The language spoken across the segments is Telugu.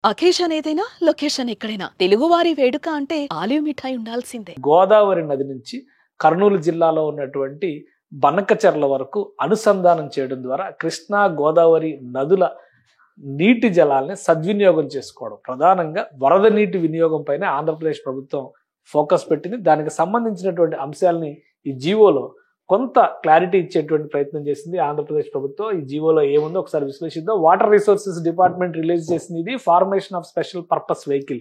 అకేషన్ ఏదైనా లొకేషన్ ఎక్కడైనా తెలుగువారి వేడుక అంటే ఆలివ్ మిఠాయి ఉండాల్సిందే. గోదావరి నది నుంచి కర్నూలు జిల్లాలో ఉన్నటువంటి బనకచెర్ల వరకు అనుసంధానం చేయడం ద్వారా కృష్ణా గోదావరి నదుల నీటి జలాల్ని సద్వినియోగం చేసుకోవడం, ప్రధానంగా వరద నీటి వినియోగం పైన ఆంధ్రప్రదేశ్ ప్రభుత్వం ఫోకస్ పెట్టింది. దానికి సంబంధించినటువంటి అంశాలని ఈ జీవోలో కొంత క్లారిటీ ఇచ్చేటువంటి ప్రయత్నం చేసింది ఆంధ్రప్రదేశ్ ప్రభుత్వం. ఈ జీవోలో ఏముందో ఒకసారి విశ్లేషిద్దాం. వాటర్ రిసోర్సెస్ డిపార్ట్మెంట్ రిలీజ్ చేసింది ఇది formation of special purpose vehicle.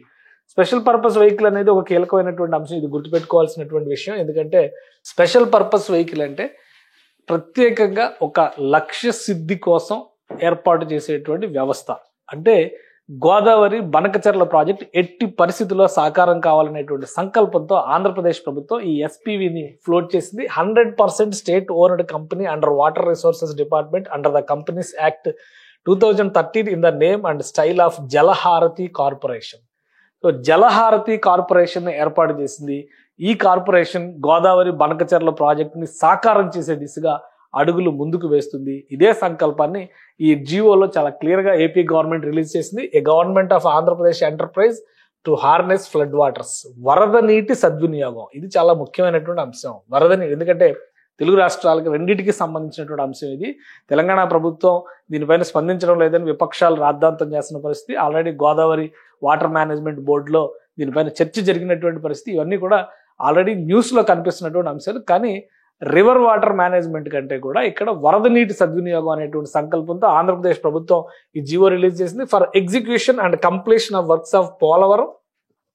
Special purpose vehicle అనేది ఒక కీలకమైనటువంటి అంశం, ఇది గుర్తుపెట్టుకోవాల్సినటువంటి విషయం. ఎందుకంటే స్పెషల్ పర్పస్ వెహికల్ అంటే ప్రత్యేకంగా ఒక లక్ష్య సిద్ధి కోసం ఏర్పాటు చేసేటువంటి వ్యవస్థ. అంటే గోదావరి బనకచెర్ల ప్రాజెక్ట్ ఎట్టి పరిస్థితుల్లో సాకారం కావాలనేటువంటి సంకల్పంతో ఆంధ్రప్రదేశ్ ప్రభుత్వం ఈ ఎస్పీవీని ఫ్లోట్ చేసింది. 100% state owned company under water resources department under the companies act 2013 in the name and style of Jalaharathi corporation. So Jalaharathi corporation ఏర్పాటు చేసింది. ఈ కార్పొరేషన్ గోదావరి బనకచెర్ల ప్రాజెక్టుని సాకారం చేసే దిశగా అడుగులు ముందుకు వేస్తుంది. ఇదే సంకల్పాన్ని ఈ జియోలో చాలా క్లియర్గా ఏపీ గవర్నమెంట్ రిలీజ్ చేసింది. A government of Andhra Pradesh enterprise to harness flood waters, వరద నీటి సద్వినియోగం. ఇది చాలా ముఖ్యమైనటువంటి అంశం. వరద నీటి, ఎందుకంటే తెలుగు రాష్ట్రాలకు రెండింటికి సంబంధించినటువంటి అంశం ఇది. తెలంగాణ ప్రభుత్వం దీనిపైన స్పందించడం లేదని విపక్షాలు రాద్ధాంతం చేస్తున్న పరిస్థితి. ఆల్రెడీ గోదావరి వాటర్ మేనేజ్మెంట్ బోర్డులో దీనిపైన చర్చ జరిగినటువంటి పరిస్థితి. ఇవన్నీ కూడా ఆల్రెడీ న్యూస్లో కనిపిస్తున్నటువంటి అంశాలు. కానీ రివర్ వాటర్ మేనేజ్మెంట్ కంటే కూడా ఇక్కడ వరద నీటి సద్వినియోగం అనేటువంటి సంకల్పంతో ఆంధ్రప్రదేశ్ ప్రభుత్వం ఈ జీవో రిలీజ్ చేసింది. For execution and completion of works of Polavaram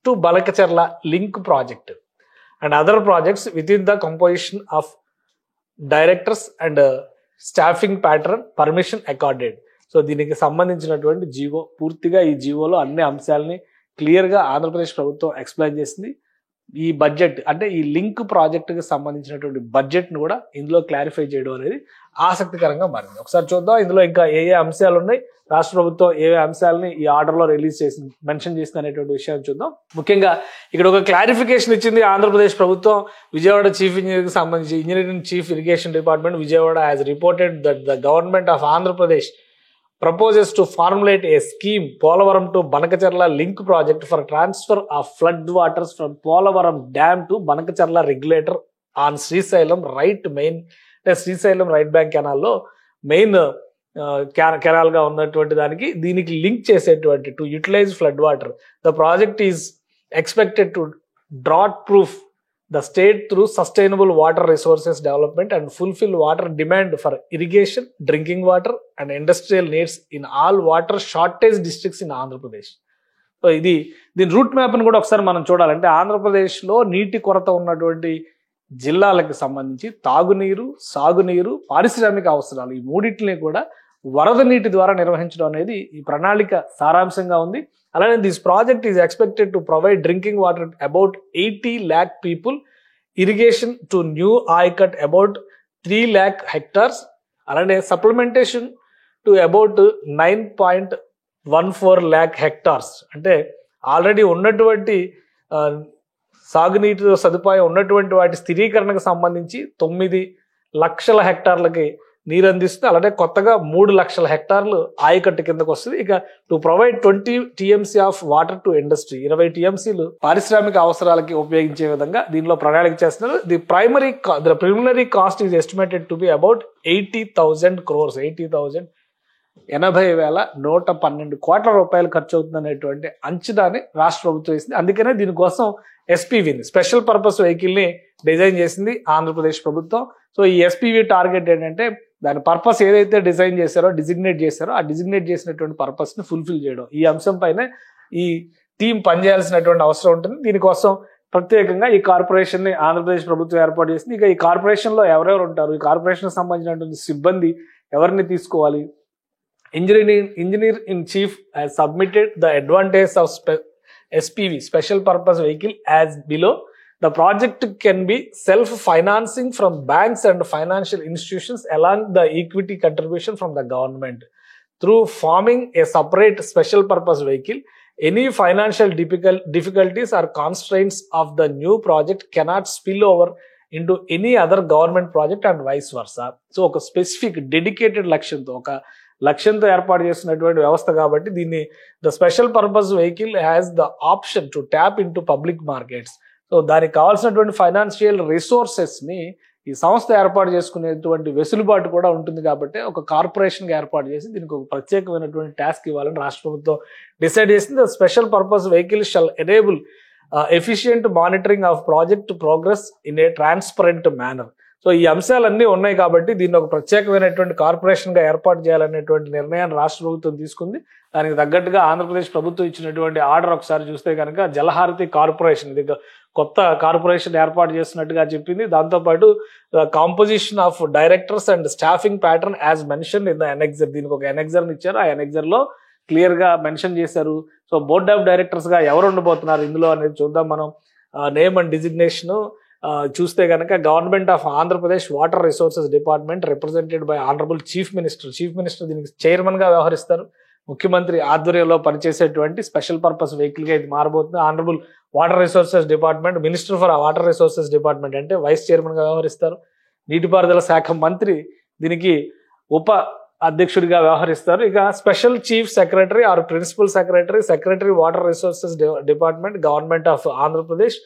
to Banakacherla link project and other projects with in the composition of directors and staffing pattern permission accorded. So దీనికి సంబంధించినటువంటి జీవో పూర్తిగా ఈ జీవోలో అన్ని అంశాలని క్లియర్గా ఆంధ్రప్రదేశ్ ప్రభుత్వం ఎక్స్ప్లెయిన్ చేసింది. ఈ బడ్జెట్ అంటే ఈ లింక్ ప్రాజెక్టుకి సంబంధించినటువంటి బడ్జెట్ను కూడా ఇందులో క్లారిఫై చేయడం అనేది ఆసక్తికరంగా మారింది. ఒకసారి చూద్దాం ఇందులో ఇంకా ఏ అంశాలు ఉన్నాయి, రాష్ట్ర ప్రభుత్వం ఏ అంశాలని ఈ ఆర్డర్లో రిలీజ్ చేసి మెన్షన్ చేసింది అనేటువంటి విషయాన్ని చూద్దాం. ముఖ్యంగా ఇక్కడ ఒక క్లారిఫికేషన్ ఇచ్చింది ఆంధ్రప్రదేశ్ ప్రభుత్వం. విజయవాడ చీఫ్ ఇంజనీర్కి సంబంధించి engineering chief irrigation department Vijayawada has reported that the government of Andhra Pradesh proposes to formulate a scheme Polavaram to Banakacherla link project for transfer of flood waters from Polavaram dam to Banakacherla regulator on Srisailam right main Srisailam right bank canal lo main canal ga unnatuvanti daniki deeniki link chesetuvanti to utilize flood water. The project is expected to drought proof the state through sustainable water resources development and fulfill water demand for irrigation, drinking water and industrial needs in all water shortage districts in Andhra Pradesh. So దీని రూట్ మ్యాప్ని కూడా ఒకసారి మనం చూడాలంటే ఆంధ్రప్రదేశ్లో నీటి కొరత ఉన్నటువంటి జిల్లాలకు సంబంధించి తాగునీరు, సాగునీరు, పారిశ్రామిక అవసరాలు ఈ మూడింటిని కూడా వరద నీటి ద్వారా నిర్వహించడం అనేది ఈ ప్రణాళిక సారాంశంగా ఉంది. అలానే this project is expected to provide drinking water about 80 lakh people, irrigation to new ayacut about 3 lakh hectares, అలానే supplementation to about 9.14 lakh hectares. అంటే ఆల్రెడీ ఉన్నటువంటి సాగునీటి సదుపాయం ఉన్నటువంటి వాటి స్థిరీకరణకు సంబంధించి 9 లక్షల హెక్టార్లకి నీరు అందిస్తుంది. అలాగే కొత్తగా 3 లక్షల హెక్టార్లు ఆయకట్టు కిందకు వస్తుంది. ఇక to provide 20 TMC of water to industry, 20 TMCలు పారిశ్రామిక అవసరాలకి ఉపయోగించే విధంగా దీనిలో ప్రణాళిక చేస్తున్నారు. The preliminary cost is estimated to be about 80,000 crores, 80,112 కోట్ల రూపాయలు ఖర్చు అవుతుందనేటువంటి అంచనాని రాష్ట్ర ప్రభుత్వం వేసింది. అందుకనే దీనికోసం ఎస్పీవీని స్పెషల్ పర్పస్ వెహికల్ని డిజైన్ చేసింది ఆంధ్రప్రదేశ్ ప్రభుత్వం. సో ఈ ఎస్పీవీ టార్గెట్ ఏంటంటే దాని పర్పస్ ఏదైతే డిజిగ్నేట్ చేశారో ఆ డిజిగ్నేట్ చేసినటువంటి పర్పస్ని ఫుల్ఫిల్ చేయడం. ఈ అంశం పైన ఈ టీం పనిచేయాల్సినటువంటి అవసరం ఉంటుంది. దీనికోసం ప్రత్యేకంగా ఈ కార్పొరేషన్ని ఆంధ్రప్రదేశ్ ప్రభుత్వం ఏర్పాటు చేసింది. ఇక ఈ కార్పొరేషన్లో ఎవరెవరు ఉంటారు, ఈ కార్పొరేషన్కి సంబంధించినటువంటి సిబ్బంది ఎవరిని తీసుకోవాలి. Engineer in chief has submitted the advantage of SPV special purpose vehicle as below. The project can be self-financing from banks and financial institutions along the equity contribution from the government. Through forming a separate special purpose vehicle, any financial difficulties or constraints of the new project cannot spill over into any other government project and vice versa. So, ఒక స్పెసిఫిక్ డెడికేటెడ్ లక్ష్యంతో ఒక లక్ష్యంతో ఏర్పాటు చేస్తున్నటువంటి వ్యవస్థ కాబట్టి దీన్ని the special purpose vehicle has the option to tap in to public markets. So దానికి కావాల్సినటువంటి ఫైనాన్షియల్ రిసోర్సెస్ని ఈ సంస్థ ఏర్పాటు చేసుకునేటువంటి వెసులుబాటు కూడా ఉంటుంది కాబట్టి ఒక కార్పొరేషన్గా ఏర్పాటు చేసి దీనికి ఒక ప్రత్యేకమైనటువంటి టాస్క్ ఇవ్వాలని రాష్ట్ర ప్రభుత్వం డిసైడ్ చేసింది. Special purpose vehicle shall enable efficient monitoring of project progress in a transparent manner. So ఈ అంశాలన్నీ ఉన్నాయి కాబట్టి దీన్ని ఒక ప్రత్యేకమైనటువంటి కార్పొరేషన్గా ఏర్పాటు చేయాలనేటువంటి నిర్ణయాన్ని రాష్ట్ర ప్రభుత్వం తీసుకుంది. దానికి తగ్గట్టుగా ఆంధ్రప్రదేశ్ ప్రభుత్వం ఇచ్చినటువంటి ఆర్డర్ ఒకసారి చూస్తే కనుక జలహారతి కార్పొరేషన్, ఇది కొత్త కార్పొరేషన్ ఏర్పాటు చేస్తున్నట్టుగా చెప్పింది. దాంతోపాటు composition of directors and staffing pattern as mention in the annexure, దీనికి ఒక ఎనెక్సర్ని ఇచ్చారు. ఆ ఎనెక్సర్లో క్లియర్గా మెన్షన్ చేశారు. సో బోర్డ్ ఆఫ్ డైరెక్టర్స్గా ఎవరు ఉండబోతున్నారు ఇందులో అనేది చూద్దాం మనం. నేమ్ అండ్ డిజిగ్నేషను చూస్తే కనుక government of Andhra Pradesh water resources department represented by honourable chief minister దీనికి చైర్మన్గా వ్యవహరిస్తారు. ముఖ్యమంత్రి ఆధ్వర్యంలో పనిచేసేటువంటి స్పెషల్ పర్పస్ వెహికల్గా ఇది మారబోతుంది. Honourable water resources department, minister for water resources department అంటే వైస్ చైర్మన్గా వ్యవహరిస్తారు. నీటిపారుదల శాఖ మంత్రి దీనికి ఉప అధ్యక్షుడిగా వ్యవహరిస్తారు. ఇక special chief secretary or principal secretary water resources department government of Andhra Pradesh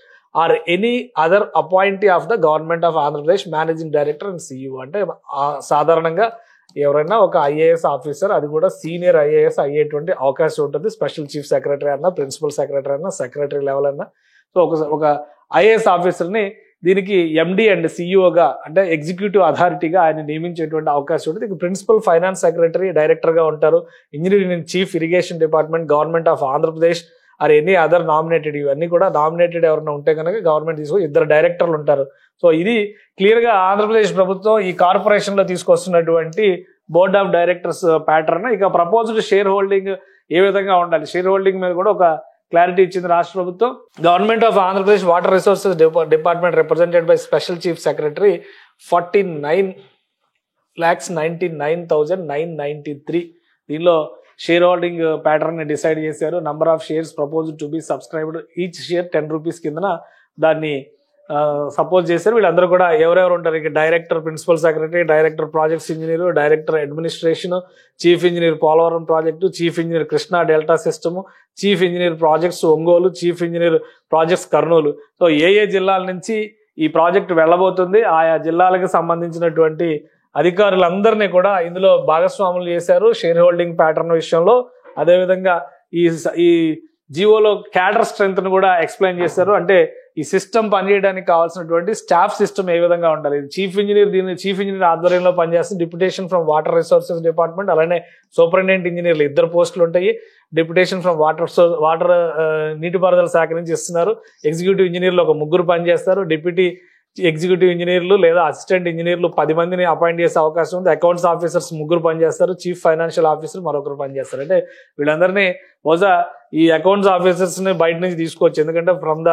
or any other appointee of the government of Andhra Pradesh managing director and CEO. అంటే సాధారణంగా ఎవరైనా ఒక ఐఏఎస్ ఆఫీసర్, అది కూడా సీనియర్ ఐఏఎస్ అయ్యేటువంటి అవకాశం ఉంటుంది. స్పెషల్ చీఫ్ సెక్రటరీ అన్నా, ప్రిన్సిపల్ సెక్రటరీ అన్నా, సెక్రటరీ లెవెల్ అన్నా. సో ఒక ఐఏఎస్ ఆఫీసర్ని దీనికి ఎండి అండ్ సిఇఓగా అంటే ఎగ్జిక్యూటివ్ అథారిటీగా ఆయన నియమించేటువంటి అవకాశం ఉంటుంది. ఇక ప్రిన్సిపల్ ఫైనాన్స్ సెక్రటరీ డైరెక్టర్గా ఉంటారు. Engineering chief irrigation department government of Andhra Pradesh or any other nominated, ఇవన్నీ కూడా నామినేటెడ్ ఎవరైనా ఉంటే కనుక గవర్నమెంట్ తీసుకొని 2 డైరెక్టర్లు ఉంటారు. సో ఇది క్లియర్గా ఆంధ్రప్రదేశ్ ప్రభుత్వం ఈ కార్పొరేషన్లో తీసుకొస్తున్నటువంటి బోర్డ్ ఆఫ్ డైరెక్టర్స్ ప్యాటర్న్. ఇక ప్రపోజ్డ్ షేర్ హోల్డింగ్ ఏ విధంగా ఉండాలి, షేర్ హోల్డింగ్ మీద కూడా ఒక క్లారిటీ ఇచ్చింది రాష్ట్ర ప్రభుత్వం. Government of Andhra Pradesh water resources department represented by special chief secretary 49,99,993. దీనిలో షేర్ హోల్డింగ్ ప్యాటర్న్ ని డిసైడ్ చేశారు. Number of shares proposed to be subscribed, each share 10 rupees కిందన దాన్ని సపోజ్ చేశారు. వీళ్ళందరూ కూడా ఎవరెవరు ఉంటారు, ఇక director principal secretary, director projects engineer, director administration, chief engineer Polavaram project, chief engineer Krishna delta system, chief engineer projects Ongole, chief engineer projects Kurnool. So ఏ జిల్లాల నుంచి ఈ ప్రాజెక్ట్ వెళ్ళబోతుంది, ఆయా జిల్లాలకు సంబంధించినటువంటి అధికారులందరినీ కూడా ఇందులో భాగస్వాములు చేశారు షేర్ హోల్డింగ్ ప్యాటర్న్ విషయంలో. అదేవిధంగా ఈ జియోలో క్యాడర్ స్ట్రెంత్ ను కూడా ఎక్స్ప్లెయిన్ చేశారు. అంటే ఈ సిస్టమ్ పనిచేయడానికి కావాల్సినటువంటి స్టాఫ్ సిస్టమ్ ఏ విధంగా ఉండాలి. చీఫ్ ఇంజనీర్ ఆధ్వర్యంలో పనిచేస్తుంది. Deputation from water resources department, అలానే సూపరింటెండెంట్ ఇంజనీర్లు 2 పోస్టులు ఉంటాయి. డిప్యుటేషన్ ఫ్రమ్ వాటర్ నీటిపారుదల శాఖ నుంచి ఇస్తున్నారు. ఎగ్జిక్యూటివ్ ఇంజనీర్లు ఒక 3 పనిచేస్తారు. డిప్యూటీ ఎగ్జిక్యూటివ్ ఇంజనీర్లు లేదా అసిస్టెంట్ ఇంజనీర్లు 10 మందిని అపాయింట్ చేసే అవకాశం ఉంది. అకౌంట్స్ ఆఫీసర్స్ 3 పనిచేస్తారు. చీఫ్ ఫైనాన్షియల్ ఆఫీసర్ మరొకరు పనిచేస్తారు. అంటే వీళ్ళందరినీ బహుశా ఈ అకౌంట్స్ ఆఫీసర్స్ ని బయట నుంచి తీసుకోవచ్చు, ఎందుకంటే ఫ్రమ్ ద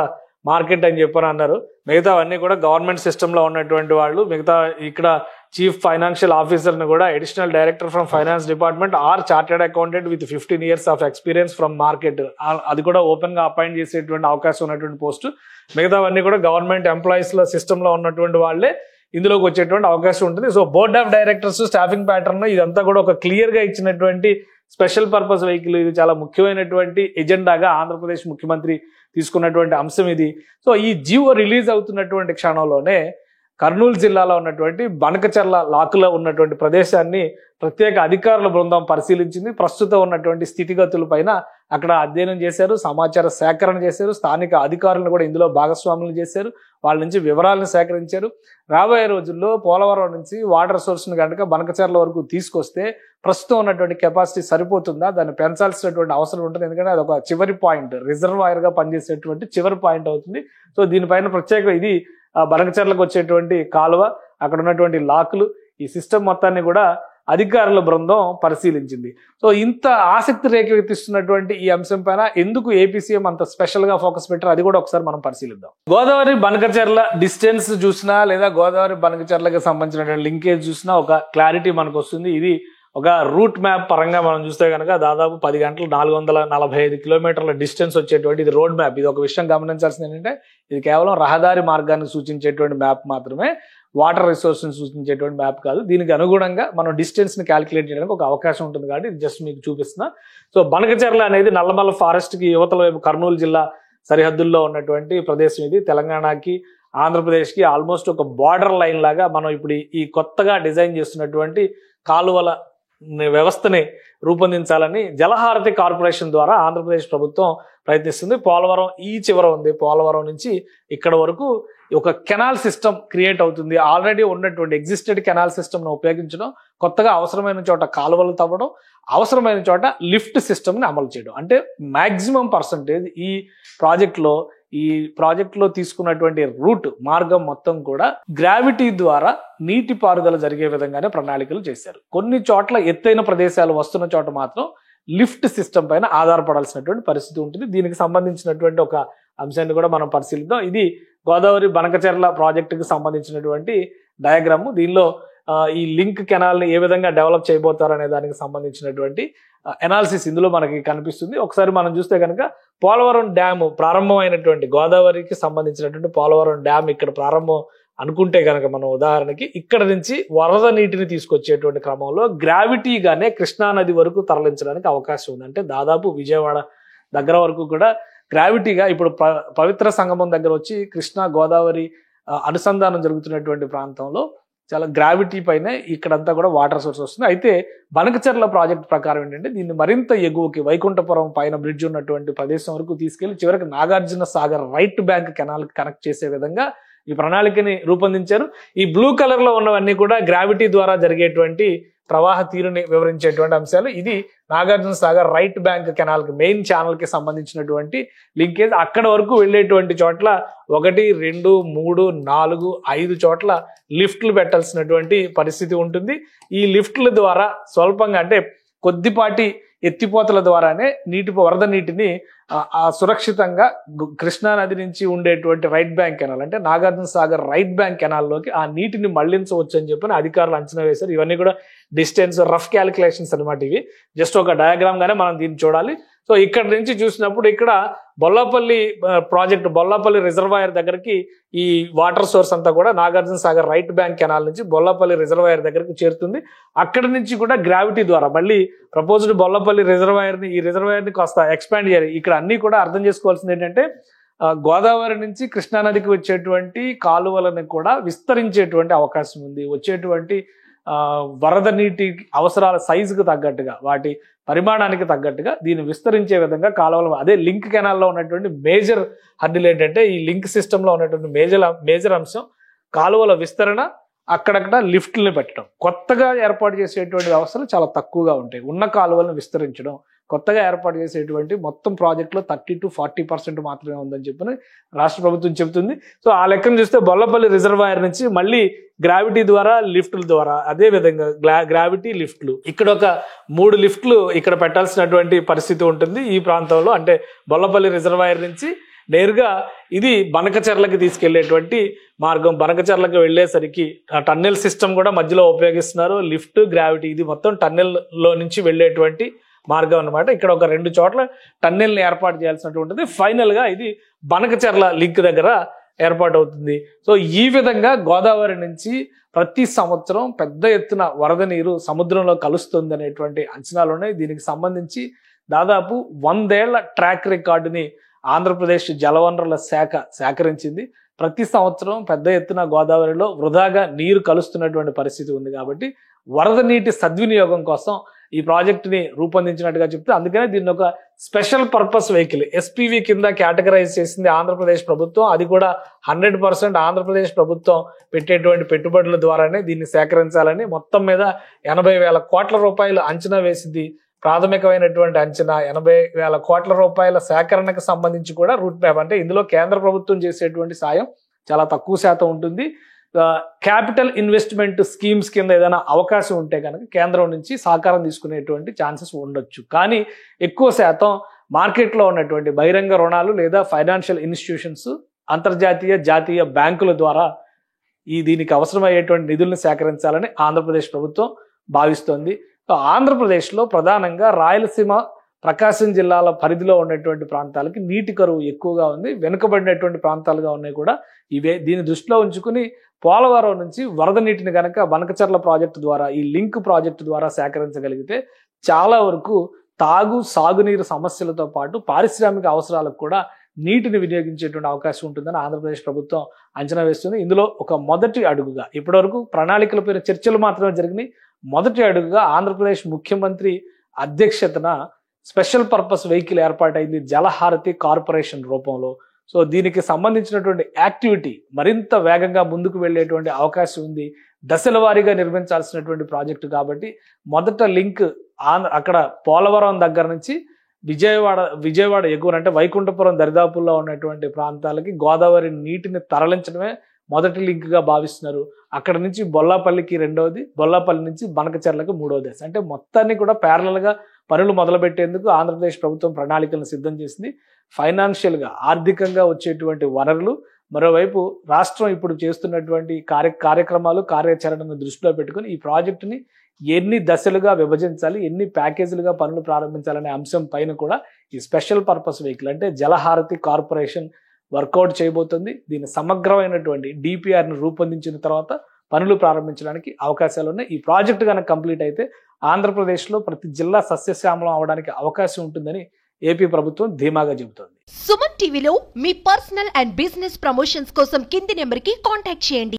మార్కెట్ అని చెప్పని అన్నారు. మిగతా అన్ని కూడా గవర్నమెంట్ సిస్టమ్ లో ఉన్నటువంటి వాళ్ళు. మిగతా ఇక్కడ చీఫ్ ఫైనాన్షియల్ ఆఫీసర్ ని కూడా additional director from finance department or chartered accountant with 15 years of experience from market, అది కూడా ఓపెన్ గా అపాయింట్ చేసేటువంటి అవకాశం ఉన్నటువంటి పోస్టు. మిగతావన్నీ కూడా గవర్నమెంట్ ఎంప్లాయీస్ లో సిస్టమ్ లో ఉన్నటువంటి వాళ్ళే ఇందులోకి వచ్చేటువంటి అవకాశం ఉంటుంది. So board of directors, staffing pattern ఇదంతా కూడా ఒక క్లియర్ గా ఇచ్చినటువంటి స్పెషల్ పర్పస్ వెహికల్. ఇది చాలా ముఖ్యమైనటువంటి ఎజెండాగా ఆంధ్రప్రదేశ్ ముఖ్యమంత్రి తీసుకున్నటువంటి అంశం ఇది. సో ఈ జియో రిలీజ్ అవుతున్నటువంటి క్షణంలోనే కర్నూలు జిల్లాలో ఉన్నటువంటి బనకచర్ల లాకులో ఉన్నటువంటి ప్రదేశాన్ని ప్రత్యేక అధికారుల బృందం పరిశీలించింది. ప్రస్తుతం ఉన్నటువంటి స్థితిగతుల పైన అక్కడ అధ్యయనం చేశారు, సమాచార సేకరణ చేశారు. స్థానిక అధికారులను కూడా ఇందులో భాగస్వాములు చేశారు. వాళ్ళ నుంచి వివరాలను సేకరించారు. రాబోయే రోజుల్లో పోలవరం నుంచి వాటర్ సోర్స్ను కనుక బనకచర్ల వరకు తీసుకొస్తే ప్రస్తుతం ఉన్నటువంటి కెపాసిటీ సరిపోతుందా, దాన్ని పెంచాల్సినటువంటి అవసరం ఉంటుంది. ఎందుకంటే అది ఒక చివరి పాయింట్, రిజర్వాయర్ గా పనిచేసేటువంటి చివరి పాయింట్ అవుతుంది. సో దీనిపైన ప్రత్యేక ఇది బనకచర్లకు వచ్చేటువంటి కాలువ, అక్కడ ఉన్నటువంటి లాకులు, ఈ సిస్టమ్ మొత్తాన్ని కూడా అధికారుల బృందం పరిశీలించింది. సో ఇంత ఆసక్తి రేకెత్తిస్తున్నటువంటి ఈ అంశం పైన ఎందుకు ఏపీ సీఎం అంత స్పెషల్ గా ఫోకస్ పెట్టారు, అది కూడా ఒకసారి మనం పరిశీలిద్దాం. గోదావరి బనకచర్ల డిస్టెన్స్ చూసినా లేదా గోదావరి బనకచర్లకు సంబంధించినటువంటి లింకేజ్ చూసినా ఒక క్లారిటీ మనకు వస్తుంది. ఇది ఒక రూట్ మ్యాప్ పరంగా మనం చూస్తే కనుక దాదాపు 10 గంటలు 445 కిలోమీటర్ల డిస్టెన్స్ వచ్చేటువంటి ఇది రోడ్ మ్యాప్. ఇది ఒక విషయం గమనించాల్సింది ఏంటంటే ఇది కేవలం రహదారి మార్గాన్ని సూచించేటువంటి మ్యాప్ మాత్రమే, వాటర్ రిసోర్స్ని సూచించేటువంటి మ్యాప్ కాదు. దీనికి అనుగుణంగా మనం డిస్టెన్స్ని క్యాలిక్యులేట్ చేయడానికి ఒక అవకాశం ఉంటుంది కాబట్టి ఇది జస్ట్ మీకు చూపిస్తున్నా. సో బనకచెర్ల అనేది నల్లమల్ల ఫారెస్ట్కి యువతల వైపు కర్నూలు జిల్లా సరిహద్దుల్లో ఉన్నటువంటి ప్రదేశం. ఇది తెలంగాణకి ఆంధ్రప్రదేశ్కి ఆల్మోస్ట్ ఒక బార్డర్ లైన్ లాగా మనం ఇప్పుడు ఈ కొత్తగా డిజైన్ చేస్తున్నటువంటి కాలువల వ్యవస్థని రూపొందించాలని జలహారతి కార్పొరేషన్ ద్వారా ఆంధ్రప్రదేశ్ ప్రభుత్వం ప్రయత్నిస్తుంది. పోలవరం ఈ చివర ఉంది, పోలవరం నుంచి ఇక్కడ వరకు ఒక కెనాల్ సిస్టమ్ క్రియేట్ అవుతుంది. ఆల్రెడీ ఉన్నటువంటి ఎగ్జిస్టెడ్ కెనాల్ సిస్టమ్ను ఉపయోగించడం, కొత్తగా అవసరమైన చోట కాలువలు తవ్వడం, అవసరమైన చోట లిఫ్ట్ సిస్టమ్ని అమలు చేయడం. అంటే మ్యాక్సిమం పర్సంటేజ్ ఈ ప్రాజెక్టులో తీసుకున్నటువంటి రూట్ మార్గం మొత్తం కూడా గ్రావిటీ ద్వారా నీటి పారుదల జరిగే విధంగానే ప్రణాళికలు చేశారు. కొన్ని చోట్ల ఎత్తైన ప్రదేశాలు వస్తున్న చోట మాత్రం లిఫ్ట్ సిస్టమ్ పైన ఆధారపడాల్సినటువంటి పరిస్థితి ఉంటుంది. దీనికి సంబంధించినటువంటి ఒక అంశాన్ని కూడా మనం పరిశీలిద్దాం. ఇది గోదావరి బనకచెర్ల ప్రాజెక్టుకి సంబంధించినటువంటి డయాగ్రాము. దీనిలో ఈ లింక్ కెనాల్ని ఏ విధంగా డెవలప్ చేయబోతారు అనే దానికి సంబంధించినటువంటి ఎనాలిసిస్ ఇందులో మనకి కనిపిస్తుంది. ఒకసారి మనం చూస్తే కనుక పోలవరం డ్యామ్ ప్రారంభమైనటువంటి గోదావరికి సంబంధించినటువంటి పోలవరం డ్యామ్ ఇక్కడ ప్రారంభం అనుకుంటే కనుక మనం ఉదాహరణకి ఇక్కడ నుంచి వరద నీటిని తీసుకొచ్చేటువంటి క్రమంలో గ్రావిటీగానే కృష్ణానది వరకు తరలించడానికి అవకాశం ఉంది. అంటే దాదాపు విజయవాడ దగ్గర వరకు కూడా గ్రావిటీగా ఇప్పుడు పవిత్ర సంగమం దగ్గర వచ్చి కృష్ణా గోదావరి అనుసంధానం జరుగుతున్నటువంటి ప్రాంతంలో చాలా గ్రావిటీ పైనే ఇక్కడంతా కూడా వాటర్ సోర్స్ వస్తుంది. అయితే బనకచెర్ల ప్రాజెక్ట్ ప్రకారం ఏంటంటే దీన్ని మరింత ఎగువకి వైకుంఠపురం పైన బ్రిడ్జ్ ఉన్నటువంటి ప్రదేశం వరకు తీసుకెళ్లి చివరికి Nagarjuna Sagar right bank canal connect చేసే విధంగా ఈ ప్రణాళికని రూపొందించారు. ఈ బ్లూ కలర్ లో ఉన్నవన్నీ కూడా గ్రావిటీ ద్వారా జరిగేటువంటి ప్రవాహ తీరుని వివరించేటువంటి అంశాలు. ఇది Nagarjuna Sagar right bank canal కి మెయిన్ ఛానల్ కి సంబంధించినటువంటి లింకేజ్. అక్కడ వరకు వెళ్ళేటువంటి చోట్ల 1, 2, 3, 4, 5 చోట్ల లిఫ్ట్లు పెట్టాల్సినటువంటి పరిస్థితి ఉంటుంది. ఈ లిఫ్ట్ల ద్వారా స్వల్పంగా అంటే కొద్దిపాటి ఎత్తిపోతల ద్వారానే వరద నీటిని సురక్షితంగా కృష్ణా నది నుంచి ఉండేటువంటి రైట్ బ్యాంక్ కెనాల్ అంటే నాగార్జున సాగర్ రైట్ బ్యాంక్ కెనాల్లోకి ఆ నీటిని మళ్లించవచ్చు అని చెప్పి అధికారులు అంచనా వేశారు. ఇవన్నీ కూడా డిస్టెన్స్ రఫ్ క్యాలిక్యులేషన్స్ అనమాట. ఇవి జస్ట్ ఒక డయాగ్రామ్ గానే మనం దీన్ని చూడాలి. సో ఇక్కడ నుంచి చూసినప్పుడు ఇక్కడ బొల్లాపల్లి ప్రాజెక్ట్ బొల్లాపల్లి రిజర్వాయర్ దగ్గరికి ఈ వాటర్ సోర్స్ అంతా కూడా Nagarjuna Sagar right bank canal నుంచి బొల్లాపల్లి రిజర్వాయర్ దగ్గరికి చేరుతుంది. అక్కడి నుంచి కూడా గ్రావిటీ ద్వారా మళ్ళీ ప్రపోజ్డ్ బొల్లాపల్లి ఈ రిజర్వాయర్ని కాస్త ఎక్స్పాండ్ చేయాలి. ఇక్కడ అన్ని కూడా అర్థం చేసుకోవాల్సింది ఏంటంటే గోదావరి నుంచి కృష్ణానదికి వచ్చేటువంటి కాలువలను కూడా విస్తరించేటువంటి అవకాశం ఉంది. వచ్చేటువంటి వరద నీటి అవసరాల సైజుకు తగ్గట్టుగా వాటి పరిమాణానికి తగ్గట్టుగా దీన్ని విస్తరించే విధంగా కాలువలు అదే లింక్ కెనాల్లో ఉన్నటువంటి మేజర్ హర్డిల్ ఏంటంటే ఈ లింక్ సిస్టంలో ఉన్నటువంటి మేజర్ అంశం కాలువల విస్తరణ, అక్కడక్కడ లిఫ్ట్లను పెట్టడం. కొత్తగా ఏర్పాటు చేసేటువంటి వ్యవస్థలు చాలా తక్కువగా ఉంటాయి. ఉన్న కాలువలను విస్తరించడం, కొత్తగా ఏర్పాటు చేసేటువంటి మొత్తం ప్రాజెక్టులో 30 to 40% మాత్రమే ఉందని చెప్పి రాష్ట్ర ప్రభుత్వం చెబుతుంది. సో ఆ లెక్కను చూస్తే బొల్లపల్లి రిజర్వాయర్ నుంచి మళ్ళీ గ్రావిటీ ద్వారా లిఫ్ట్ల ద్వారా అదే విధంగా గ్రావిటీ లిఫ్ట్లు ఇక్కడ ఒక 3 లిఫ్ట్లు ఇక్కడ పెట్టాల్సినటువంటి పరిస్థితి ఉంటుంది ఈ ప్రాంతంలో. అంటే బొల్లపల్లి రిజర్వాయర్ నుంచి నేరుగా ఇది బనకచెర్లకి తీసుకెళ్లేటువంటి మార్గం. బనకచెర్లకి వెళ్లేసరికి టన్నెల్ సిస్టమ్ కూడా మధ్యలో ఉపయోగిస్తున్నారు. లిఫ్ట్, గ్రావిటీ ఇది మొత్తం టన్నెల్ లో నుంచి వెళ్లేటువంటి మార్గం అన్నమాట. ఇక్కడ ఒక 2 చోట్ల టన్నెల్ని ఏర్పాటు చేయాల్సినటువంటిది. ఫైనల్ గా ఇది బనకచెర్ల లింక్ దగ్గర ఏర్పాటు అవుతుంది. సో ఈ విధంగా గోదావరి నుంచి ప్రతి సంవత్సరం పెద్ద ఎత్తున వరద నీరు సముద్రంలో కలుస్తుంది అనేటువంటి అంచనాలు ఉన్నాయి. దీనికి సంబంధించి దాదాపు 100 ఏళ్ల ట్రాక్ రికార్డుని ఆంధ్రప్రదేశ్ జలవనరుల శాఖ సేకరించింది. ప్రతి సంవత్సరం పెద్ద ఎత్తున గోదావరిలో వృధాగా నీరు కలుస్తున్నటువంటి పరిస్థితి ఉంది. కాబట్టి వరద నీటి సద్వినియోగం కోసం ఈ ప్రాజెక్టుని రూపొందించినట్టుగా చెప్తే అందుకనే దీన్ని ఒక స్పెషల్ పర్పస్ వెహికల్ SPV కింద కేటగరైజ్ చేసింది ఆంధ్రప్రదేశ్ ప్రభుత్వం. అది కూడా 100% ఆంధ్రప్రదేశ్ ప్రభుత్వం పెట్టేటువంటి పెట్టుబడుల ద్వారానే దీన్ని సేకరించాలని మొత్తం మీద 80,000 కోట్ల రూపాయలు అంచనా వేసింది. ప్రాథమికమైనటువంటి అంచనా 80,000 కోట్ల రూపాయల సేకరణకు సంబంధించి కూడా రూట్ మ్యాప్. అంటే ఇందులో కేంద్ర ప్రభుత్వం చేసేటువంటి సాయం చాలా తక్కువ శాతం ఉంటుంది. క్యాపిటల్ ఇన్వెస్ట్మెంట్ స్కీమ్స్ కింద ఏదైనా అవకాశం ఉంటే కనుక కేంద్రం నుంచి సహకారం తీసుకునేటువంటి ఛాన్సెస్ ఉండొచ్చు. కానీ ఎక్కువ శాతం మార్కెట్లో ఉన్నటువంటి బహిరంగ రుణాలు లేదా ఫైనాన్షియల్ ఇన్స్టిట్యూషన్స్, అంతర్జాతీయ జాతీయ బ్యాంకుల ద్వారా దీనికి అవసరమయ్యేటువంటి నిధులను సేకరించాలని ఆంధ్రప్రదేశ్ ప్రభుత్వం భావిస్తోంది. సో ఆంధ్రప్రదేశ్లో ప్రధానంగా రాయలసీమ, ప్రకాశం జిల్లాల పరిధిలో ఉన్నటువంటి ప్రాంతాలకి నీటి కరువు ఎక్కువగా ఉంది. వెనుకబడినటువంటి ప్రాంతాలుగా ఉన్నాయి కూడా ఇవే. దీన్ని దృష్టిలో ఉంచుకుని పోలవరం నుంచి వరద నీటిని గనక బనకచర్ల ప్రాజెక్టు ద్వారా, ఈ లింక్ ప్రాజెక్టు ద్వారా సేకరించగలిగితే చాలా వరకు సాగునీరు సమస్యలతో పాటు పారిశ్రామిక అవసరాలకు కూడా నీటిని వినియోగించేటువంటి అవకాశం ఉంటుందని ఆంధ్రప్రదేశ్ ప్రభుత్వం అంచనా వేస్తుంది. ఇందులో ఒక మొదటి అడుగుగా, ఇప్పటివరకు ప్రణాళికలపైన చర్చలు మాత్రమే జరిగినాయి. మొదటి అడుగుగా ఆంధ్రప్రదేశ్ ముఖ్యమంత్రి అధ్యక్షతన స్పెషల్ పర్పస్ వెహికల్ ఏర్పాటైంది జలహారతి కార్పొరేషన్ రూపంలో. సో దీనికి సంబంధించినటువంటి యాక్టివిటీ మరింత వేగంగా ముందుకు వెళ్ళేటువంటి అవకాశం ఉంది. దశల వారీగా నిర్మించాల్సినటువంటి ప్రాజెక్టు కాబట్టి మొదట లింక్ అక్కడ పోలవరం దగ్గర నుంచి విజయవాడ ఎగువన అంటే వైకుంఠపురం దరిదాపుల్లో ఉన్నటువంటి ప్రాంతాలకి గోదావరి నీటిని తరలించడమే మొదటి లింక్ గా భావిస్తున్నారు. అక్కడ నుంచి బొల్లాపల్లికి రెండవది, బొల్లాపల్లి నుంచి బనకచెర్లకు మూడవ దశ. అంటే మొత్తాన్ని కూడా ప్యారలల్ గా పనులు మొదలుపెట్టేందుకు ఆంధ్రప్రదేశ్ ప్రభుత్వం ప్రణాళికలను సిద్ధం చేసింది. ఫైనాన్షియల్ గా, ఆర్థికంగా వచ్చేటువంటి వనరులు, మరోవైపు రాష్ట్రం ఇప్పుడు చేస్తున్నటువంటి కార్యక్రమాలు, కార్యాచరణను దృష్టిలో పెట్టుకుని ఈ ప్రాజెక్టుని ఎన్ని దశలుగా విభజించాలి, ఎన్ని ప్యాకేజీలుగా పనులు ప్రారంభించాలనే అంశం పైన కూడా ఈ స్పెషల్ పర్పస్ వెహికల్ అంటే జలహారతి కార్పొరేషన్ వర్కౌట్ చేయబోతుంది. దీని సమగ్రమైనటువంటి డిపిఆర్ను రూపొందించిన తర్వాత పనులు ప్రారంభించడానికి అవకాశాలు ఉన్నాయి. ఈ ప్రాజెక్టు కనుక కంప్లీట్ అయితే ఆంధ్రప్రదేశ్లో ప్రతి జిల్లా సస్యశ్యామలం అవడానికి అవకాశం ఉంటుందని ఏపీ ప్రభుత్వం ధీమాగా చెబుతోంది. సుమన్ టీవీలో మీ పర్సనల్ అండ్ బిజినెస్ ప్రమోషన్స్ కోసం కింది నెంబర్కి కాంటాక్ట్ చేయండి.